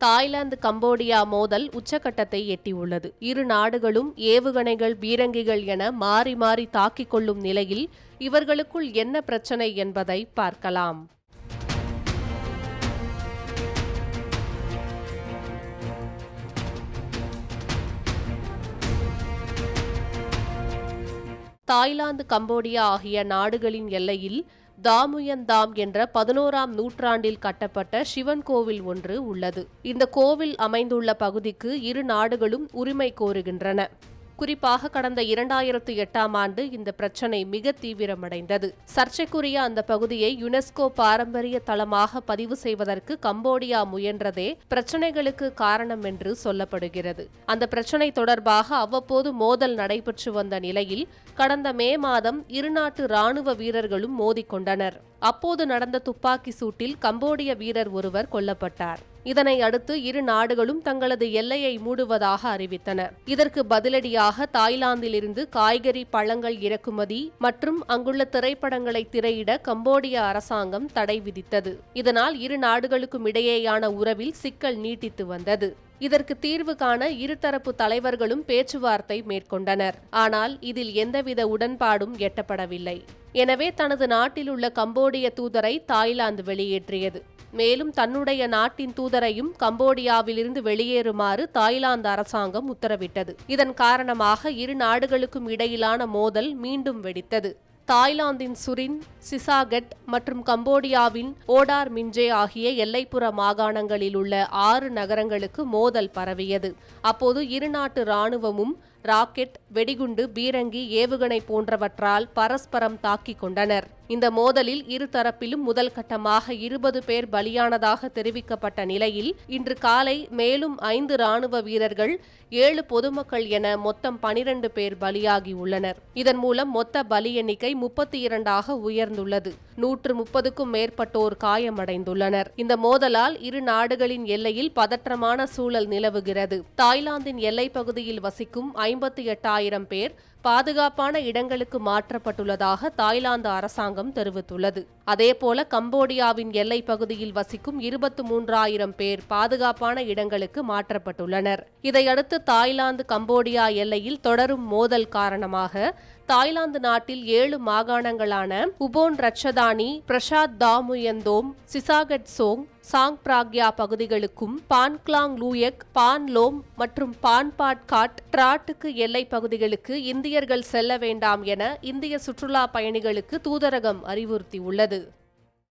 Thailand Cambodia மோதல் உச்சக்கட்டத்தை எட்டியுள்ளது. இரு நாடுகளும் ஏவுகணைகள், பீரங்கிகள் என மாறி மாறி தாக்கிக் கொள்ளும் நிலையில் இவர்களுக்குள் என்ன பிரச்சனை என்பதை பார்க்கலாம். தாய்லாந்து, கம்போடியா ஆகிய நாடுகளின் எல்லையில் தாமுயன் தாம் என்ற 11ஆம் நூற்றாண்டில் கட்டப்பட்ட சிவன் கோவில் ஒன்று உள்ளது. இந்த கோவில் அமைந்துள்ள பகுதிக்கு இரு நாடுகளும் உரிமை கோருகின்றன. குறிப்பாக கடந்த 2008ஆம் ஆண்டு இந்த பிரச்சினை மிக தீவிரமடைந்தது. சர்ச்சைக்குரிய அந்த பகுதியை யுனெஸ்கோ பாரம்பரிய தளமாக பதிவு செய்வதற்கு கம்போடியா முயன்றதே பிரச்சினைகளுக்கு காரணம் என்று சொல்லப்படுகிறது. அந்த பிரச்சினை தொடர்பாக அவ்வப்போது மோதல் நடைபெற்று வந்த நிலையில் கடந்த மே மாதம் இருநாட்டு ராணுவ வீரர்களும் மோதிக்கொண்டனர். அப்போது நடந்த துப்பாக்கி சூட்டில் கம்போடிய வீரர் ஒருவர் கொல்லப்பட்டார். இதனை அடுத்து இரு நாடுகளும் தங்களது எல்லையை மூடுவதாக அறிவித்தன. இதற்கு பதிலடியாக தாய்லாந்திலிருந்து காய்கறி, பழங்கள் இறக்குமதி மற்றும் அங்குள்ள திரைப்படங்களை திரையிட கம்போடிய அரசாங்கம் தடை விதித்தது. இதனால் இரு நாடுகளுக்கும் இடையேயான உறவில் சிக்கல் நீட்டித்து வந்தது. இதற்கு தீர்வு காண இருதரப்பு தலைவர்களும் பேச்சுவார்த்தை மேற்கொண்டனர். ஆனால் இதில் எந்தவித உடன்பாடும் எட்டப்படவில்லை. எனவே தனது நாட்டில் உள்ள கம்போடிய தூதரை தாய்லாந்து வெளியேற்றியது. மேலும் தன்னுடைய நாட்டின் தூதரையும் கம்போடியாவிலிருந்து வெளியேறுமாறு தாய்லாந்து அரசாங்கம் உத்தரவிட்டது. இதன் காரணமாக இரு நாடுகளுக்கும் இடையிலான மோதல் மீண்டும் வெடித்தது. தாய்லாந்தின் சுரின், சிசாகட் மற்றும் கம்போடியாவின் ஓடார் மின்ஜே ஆகிய எல்லைப்புற மாகாணங்களில் உள்ள 6 நகரங்களுக்கு மோதல் பரவியது. அப்போது இருநாட்டு ராணுவமும் ராக்கெட், வெடிகுண்டு, பீரங்கி, ஏவுகணை போன்றவற்றால் பரஸ்பரம் தாக்கிக் கொண்டனர். இந்த மோதலில் இரு தரப்பிலும் முதல் கட்டமாக 20 பேர் பலியானதாக தெரிவிக்கப்பட்ட நிலையில் இன்று காலை மேலும் 5 ராணுவ வீரர்கள், 7 பொதுமக்கள் என மொத்தம் 12 பேர் பலியாகி உள்ளனர். இதன் மூலம் மொத்த பலி எண்ணிக்கை 32ஆக உயர்ந்துள்ளது. 130க்கும் மேற்பட்டோர் காயமடைந்துள்ளனர். இந்த மோதலால் இரு நாடுகளின் எல்லையில் பதற்றமான சூழல் நிலவுகிறது. தாய்லாந்தின் எல்லைப் பகுதியில் வசிக்கும் 58,000 பேர் பாதுகாப்பான இடங்களுக்கு மாற்றப்பட்டுள்ளதாக தாய்லாந்து அரசாங்கம் தெரிவித்துள்ளது. அதேபோல கம்போடியாவின் எல்லைப் பகுதியில் வசிக்கும் 23,000 பேர் பாதுகாப்பான இடங்களுக்கு மாற்றப்பட்டுள்ளனர். இதையடுத்து தாய்லாந்து கம்போடியா எல்லையில் தொடரும் மோதல் காரணமாக தாய்லாந்து நாட்டில் 7 மாகாணங்களான உபோன் ரட்சதானி, பிரசாத் தாமுயந்தோம், சிசாகட் சோங், சாங் பிராக்யா பகுதிகளுக்கும் பான்க்லாங் லூயக், பான் லோம் மற்றும் பான்பாட் காட் டிராட்டுக்கு எல்லை பகுதிகளுக்கு இந்தியர்கள் செல்ல வேண்டாம் என இந்திய சுற்றுலா பயணிகளுக்கு தூதரகம் அறிவுறுத்தியுள்ளது.